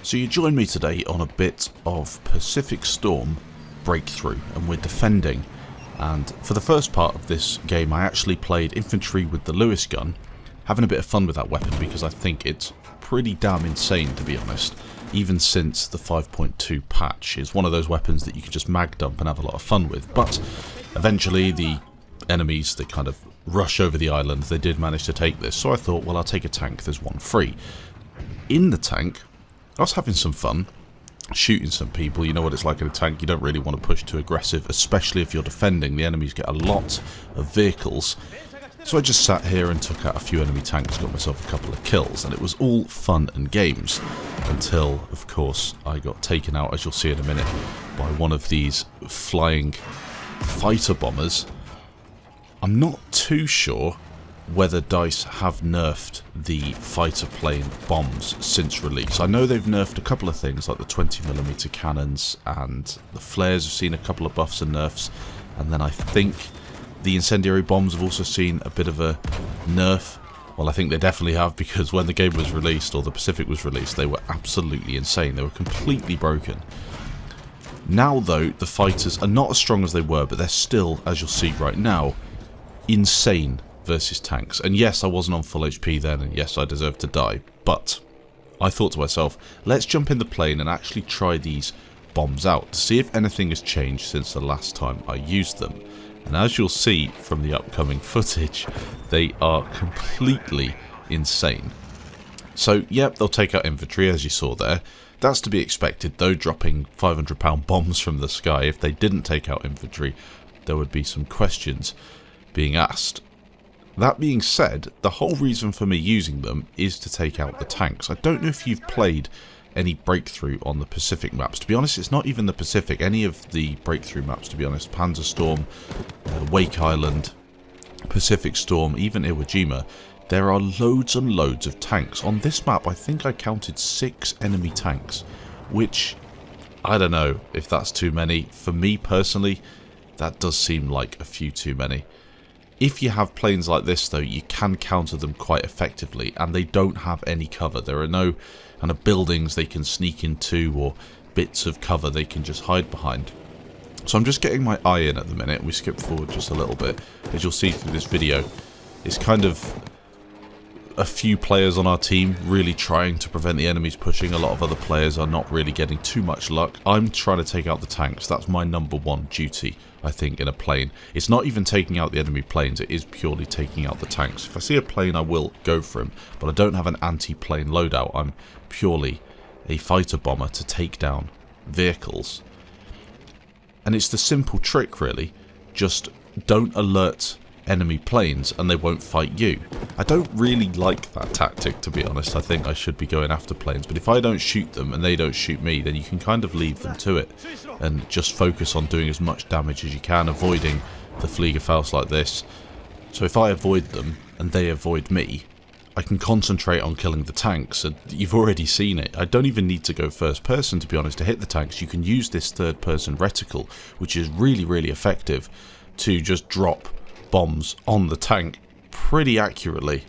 So you join me today on a bit of Pacific Storm breakthrough, and we're defending. And for the first part of this game I actually played infantry with the Lewis gun, having a bit of fun with that weapon because I think it's pretty damn insane, to be honest. Even since the 5.2 patch, is one of those weapons that you can just mag dump and have a lot of fun with. But eventually the enemies, they kind of rush over the island. They did manage to take this, so I thought, well, I'll take a tank, there's one free. In the tank, I was having some fun shooting some people. You know what it's like in a tank, you don't really want to push too aggressive, especially if you're defending. The enemies get a lot of vehicles. So I just sat here and took out a few enemy tanks, got myself a couple of kills, and it was all fun and games until, of course, I got taken out, as you'll see in a minute, by one of these flying fighter bombers. I'm not too sure whether DICE have nerfed the fighter plane bombs since release. I know they've nerfed a couple of things like the 20mm cannons, and the flares have seen a couple of buffs and nerfs, and then I think the incendiary bombs have also seen a bit of a nerf. Well, I think they definitely have, because when the game was released, or the Pacific was released, they were absolutely insane. They were completely broken. Now though, the fighters are not as strong as they were, but they're still, as you'll see right now, insane versus tanks. And yes, I wasn't on full HP then, and yes, I deserved to die, but I thought to myself, let's jump in the plane and actually try these bombs out to see if anything has changed since the last time I used them. And as you'll see from the upcoming footage, they are completely insane. So yep, they'll take out infantry, as you saw there. That's to be expected though, dropping £500 bombs from the sky. If they didn't take out infantry, there would be some questions being asked. That being said, the whole reason for me using them is to take out the tanks. I don't know if you've played any breakthrough on the Pacific maps. To be honest, it's not even the Pacific. Any of the breakthrough maps, to be honest, Panzer Storm, Wake Island, Pacific Storm, even Iwo Jima, there are loads and loads of tanks. On this map, I think I counted 6 enemy tanks, which, I don't know if that's too many. For me personally, that does seem like a few too many. If you have planes like this though, you can counter them quite effectively, and they don't have any cover. There are no kind of buildings they can sneak into or bits of cover they can just hide behind. So I'm just getting my eye in at the minute. We skip forward just a little bit. As you'll see through this video, it's kind of a few players on our team really trying to prevent the enemies pushing. A lot of other players are not really getting too much luck. I'm trying to take out the tanks. That's my #1 duty, I think, in a plane. It's not even taking out the enemy planes, it is purely taking out the tanks. If I see a plane, I will go for him, but I don't have an anti-plane loadout. I'm purely a fighter bomber to take down vehicles. And it's the simple trick, really. Just don't alert enemy planes and they won't fight you. I don't really like that tactic, to be honest. I think I should be going after planes, but if I don't shoot them and they don't shoot me, then you can kind of leave them to it and just focus on doing as much damage as you can, avoiding the Fliegerfaust like this. So if I avoid them and they avoid me, I can concentrate on killing the tanks, and you've already seen it. I don't even need to go first person, to be honest, to hit the tanks. You can use this third person reticle, which is really, really effective, to just drop bombs on the tank pretty accurately,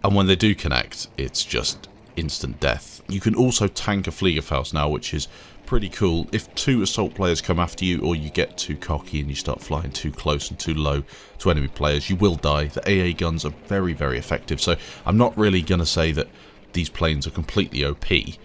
and when they do connect, it's just instant death. You can also tank a Fliegerfaust now, which is pretty cool. If 2 assault players come after you, or you get too cocky and you start flying too close and too low to enemy players, you will die. The AA guns are very, very effective, so I'm not really going to say that these planes are completely OP.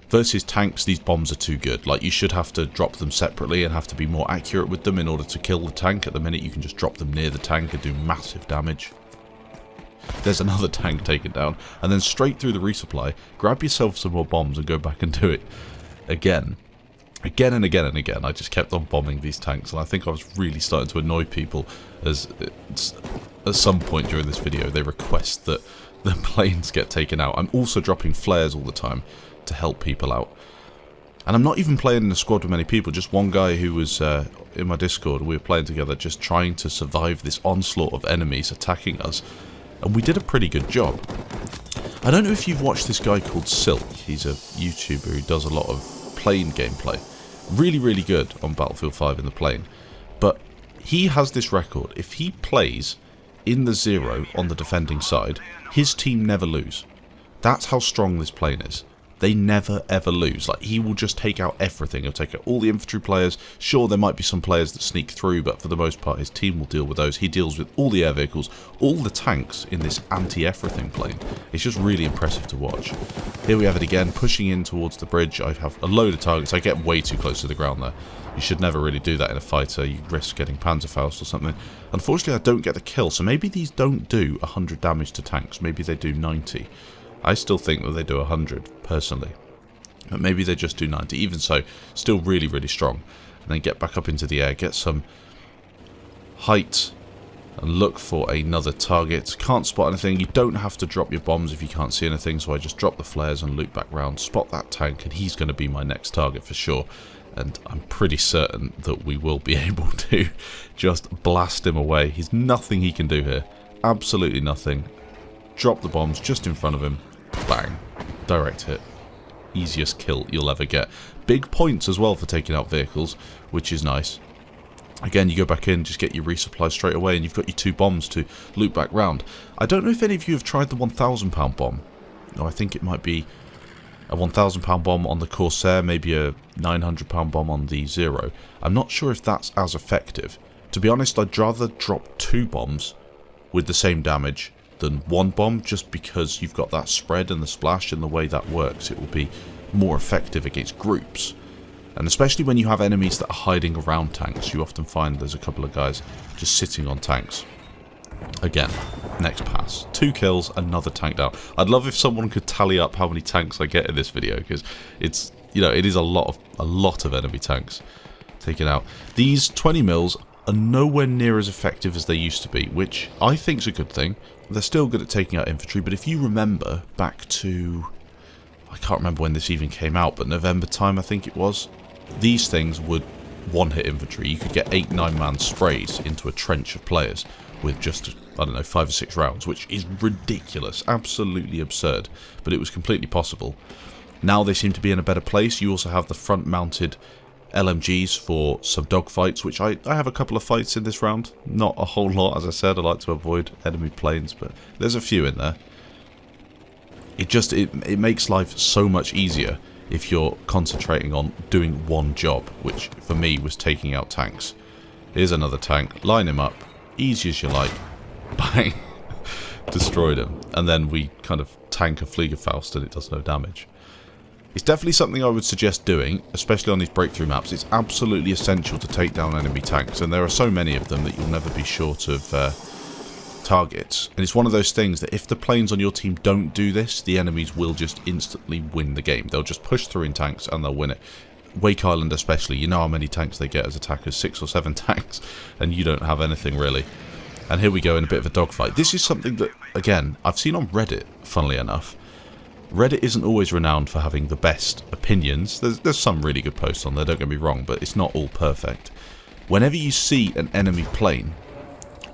Versus tanks, these bombs are too good. Like, you should have to drop them separately and have to be more accurate with them in order to kill the tank. At the minute, you can just drop them near the tank and do massive damage. There's another tank taken down, and then straight through the resupply, grab yourself some more bombs and go back and do it again. Again and again and again. I just kept on bombing these tanks, and I think I was really starting to annoy people, as at some point during this video they request that the planes get taken out. I'm also dropping flares all the time to help people out, and I'm not even playing in a squad with many people, just one guy who was in my Discord. We were playing together, just trying to survive this onslaught of enemies attacking us, and we did a pretty good job. I don't know if you've watched this guy called Silk. He's a YouTuber who does a lot of plane gameplay, really, really good on Battlefield 5 in the plane, but he has this record. If he plays in the 0 on the defending side, his team never lose. That's how strong this plane is. they never ever lose. Like, he will just take out everything. He'll take out all the infantry players. Sure, there might be some players that sneak through, but for the most part his team will deal with those. He deals with all the air vehicles, all the tanks in this anti-everything plane. It's just really impressive to watch. Here we have it again, pushing in towards the bridge. I have a load of targets. I get way too close to the ground there. You should never really do that in a fighter. You risk getting Panzerfaust or something. Unfortunately, I don't get the kill, so maybe these don't do 100 damage to tanks. Maybe they do 90. I still think that they do 100, personally. But maybe they just do 90. Even so, still really, really strong. And then get back up into the air, get some height, and look for another target. Can't spot anything. You don't have to drop your bombs if you can't see anything, so I just drop the flares and loop back round, spot that tank, and he's going to be my next target for sure. And I'm pretty certain that we will be able to just blast him away. He's nothing he can do here. Absolutely nothing. Drop the bombs just in front of him. Bang. Direct hit. Easiest kill you'll ever get. Big points as well for taking out vehicles, which is nice. Again, you go back in, just get your resupply straight away, and you've got your 2 bombs to loop back round. I don't know if any of you have tried the £1,000 bomb. No, I think it might be a £1,000 bomb on the Corsair, maybe a £900 bomb on the Zero. I'm not sure if that's as effective. To be honest, I'd rather drop 2 bombs with the same damage than 1 bomb, just because you've got that spread and the splash, and the way that works, it will be more effective against groups. And especially when you have enemies that are hiding around tanks, you often find there's a couple of guys just sitting on tanks. Again, next pass. 2 kills, another tank down. I'd love if someone could tally up how many tanks I get in this video, because it's, you know, it is a lot of enemy tanks taken out. These 20 mils are nowhere near as effective as they used to be, which I think is a good thing. They're still good at taking out infantry, but if you remember back to, I can't remember when this even came out, but November time I think it was, these things would one-hit infantry. You could get 8-9 man sprays into a trench of players with just, I don't know, 5 or 6 rounds, which is ridiculous, absolutely absurd, but it was completely possible. Now they seem to be in a better place. You also have the front-mounted LMGs for some dogfights, which I have a couple of fights in this round. Not a whole lot, as I said. I like to avoid enemy planes, but there's a few in there. It makes life so much easier if you're concentrating on doing one job, which for me was taking out tanks. Here's another tank. Line him up. Easy as you like. Bang. Destroyed him. And then we kind of tank a Fliegerfaust and it does no damage. It's definitely something I would suggest doing, especially on these breakthrough maps. It's absolutely essential to take down enemy tanks, and there are so many of them that you'll never be short of targets. And it's one of those things that if the planes on your team don't do this, the enemies will just instantly win the game. They'll just push through in tanks and they'll win it. Wake Island especially, you know how many tanks they get as attackers, 6 or 7 tanks, and you don't have anything really. And here we go in a bit of a dogfight. This is something that, again, I've seen on Reddit, funnily enough. Reddit isn't always renowned for having the best opinions. There's some really good posts on there, don't get me wrong, but it's not all perfect. Whenever you see an enemy plane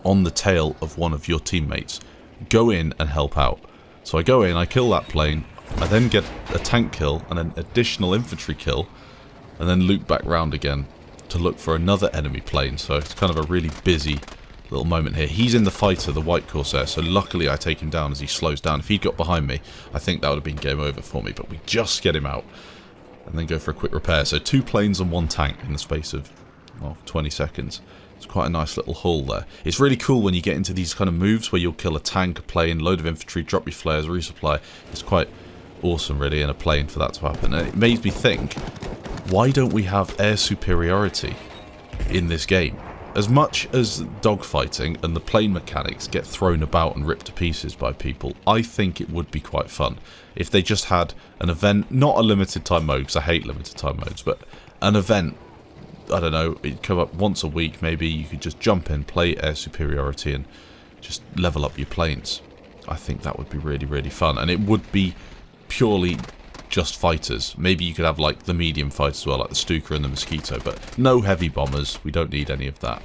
on the tail of one of your teammates, go in and help out. So I go in, I kill that plane, I then get a tank kill and an additional infantry kill, and then loop back round again to look for another enemy plane. So it's kind of a really busy little moment here. He's in the fighter, the white Corsair, so luckily I take him down as he slows down. If he'd got behind me, I think that would have been game over for me, but we just get him out and then go for a quick repair. So 2 planes and 1 tank in the space of, well, 20 seconds. It's quite a nice little haul there. It's really cool when you get into these kind of moves where you'll kill a tank, a plane, load of infantry, drop your flares, resupply. It's quite awesome really in a plane for that to happen, and it made me think, why don't we have air superiority in this game? As much as dogfighting and the plane mechanics get thrown about and ripped to pieces by people, I think it would be quite fun if they just had an event, not a limited time mode, because I hate limited time modes, but an event, I don't know, it'd come up once a week, maybe you could just jump in, play air superiority and just level up your planes. I think that would be really, really fun, and it would be purely just fighters. Maybe you could have like the medium fighters as well, like the Stuka and the Mosquito, but no heavy bombers. We don't need any of that.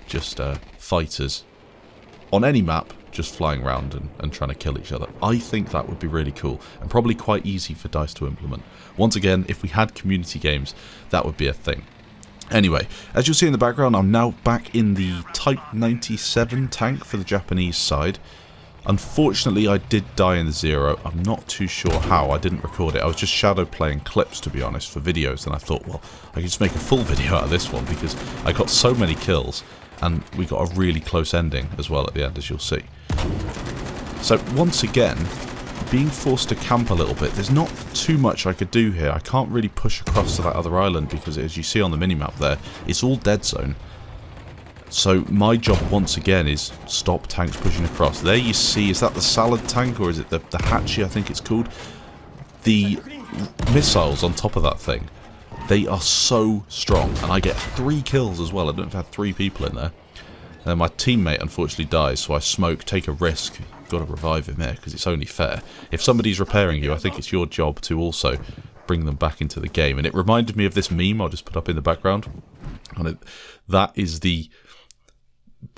Just fighters on any map, just flying around and trying to kill each other. I think that would be really cool and probably quite easy for DICE to implement. Once again, if we had community games, that would be a thing. Anyway, as you'll see in the background, I'm now back in the Type 97 tank for the Japanese side. Unfortunately, I did die in the 0. I'm not too sure how. I didn't record it. I was just shadow playing clips, to be honest, for videos, and I thought, well, I could just make a full video out of this one because I got so many kills, and we got a really close ending as well at the end, as you'll see. So, once again, being forced to camp a little bit, there's not too much I could do here. I can't really push across to that other island because, as you see on the minimap there, it's all dead zone. So my job once again is stop tanks pushing across. There you see, is that the salad tank or is it the hatchie, I think it's called? The missiles on top of that thing, they are so strong, and I get 3 kills as well. I don't know if I had 3 people in there. My teammate unfortunately dies, so I smoke, take a risk. Got to revive him here because it's only fair. If somebody's repairing you, I think it's your job to also bring them back into the game. And it reminded me of this meme I'll just put up in the background. And that is the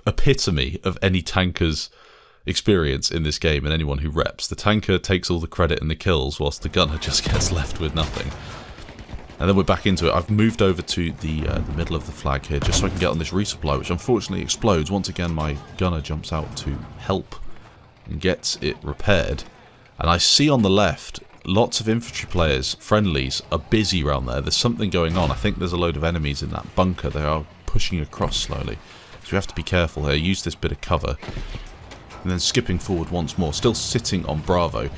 epitome of any tanker's experience in this game and anyone who reps. The tanker takes all the credit and the kills whilst the gunner just gets left with nothing. And then we're back into it. I've moved over to the middle of the flag here just so I can get on this resupply, which unfortunately explodes. Once again, my gunner jumps out to help and gets it repaired. And I see on the left lots of infantry players, friendlies, are busy around there. There's something going on. I think there's a load of enemies in that bunker. They are pushing across slowly. So we have to be careful here. Use this bit of cover. And then skipping forward once more. Still sitting on Bravo.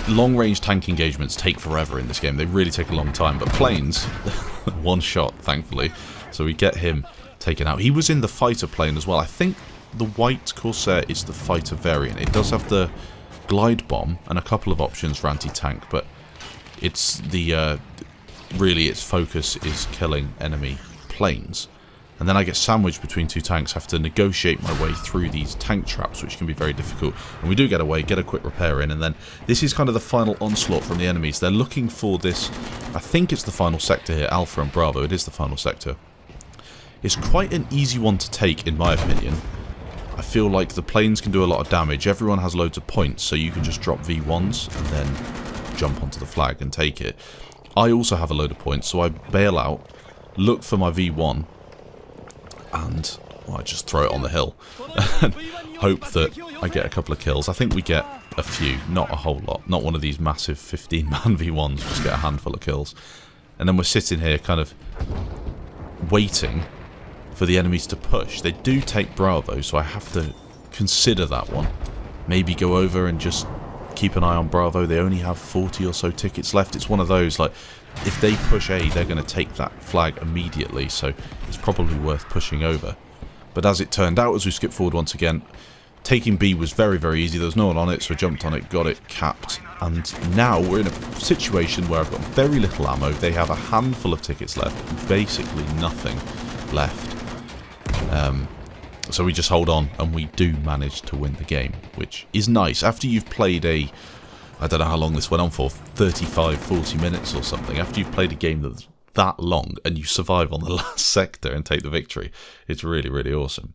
Long-range tank engagements take forever in this game. They really take a long time. But planes, one shot, thankfully. So we get him taken out. He was in the fighter plane as well. I think the white Corsair is the fighter variant. It does have the glide bomb and a couple of options for anti-tank. But it's the... really, its focus is killing enemy planes. And then I get sandwiched between 2 tanks, have to negotiate my way through these tank traps, which can be very difficult. And we do get away, get a quick repair in, and then this is kind of the final onslaught from the enemies. They're looking for this, I think it's the final sector here, Alpha and Bravo, it is the final sector. It's quite an easy one to take, in my opinion. I feel like the planes can do a lot of damage, everyone has loads of points, so you can just drop V1s and then jump onto the flag and take it. I also have a load of points, so I bail out, look for my V1, and well, I just throw it on the hill and hope that I get a couple of kills. I think we get a few, not a whole lot. Not one of these massive 15-man V1s, just get a handful of kills. And then we're sitting here kind of waiting for the enemies to push. They do take Bravo, so I have to consider that one. Maybe go over and just keep an eye on Bravo. They only have 40 or so tickets left. It's one of those, like, if they push A, they're going to take that flag immediately, so it's probably worth pushing over. But as it turned out, as we skip forward once again, taking B was very, very easy. There was no one on it, so I jumped on it, got it, capped. And now we're in a situation where I've got very little ammo. They have a handful of tickets left, basically nothing left. So we just hold on, and we do manage to win the game, which is nice. After you've played a... I don't know how long this went on for, 35, 40 minutes or something. After you've played a game that's that long and you survive on the last sector and take the victory, it's really, really awesome.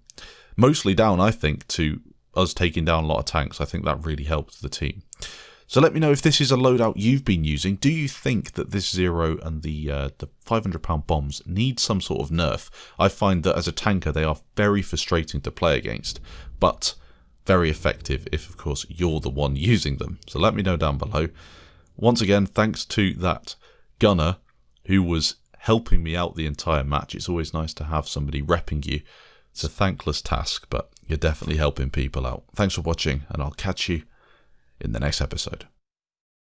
Mostly down, I think, to us taking down a lot of tanks. I think that really helped the team. So let me know if this is a loadout you've been using. Do you think that this 0 and the £500 bombs need some sort of nerf? I find that as a tanker they are very frustrating to play against, but very effective if, of course, you're the one using them. So let me know down below. Once again, thanks to that gunner who was helping me out the entire match. It's always nice to have somebody repping you. It's a thankless task, but you're definitely helping people out. Thanks for watching, and I'll catch you in the next episode.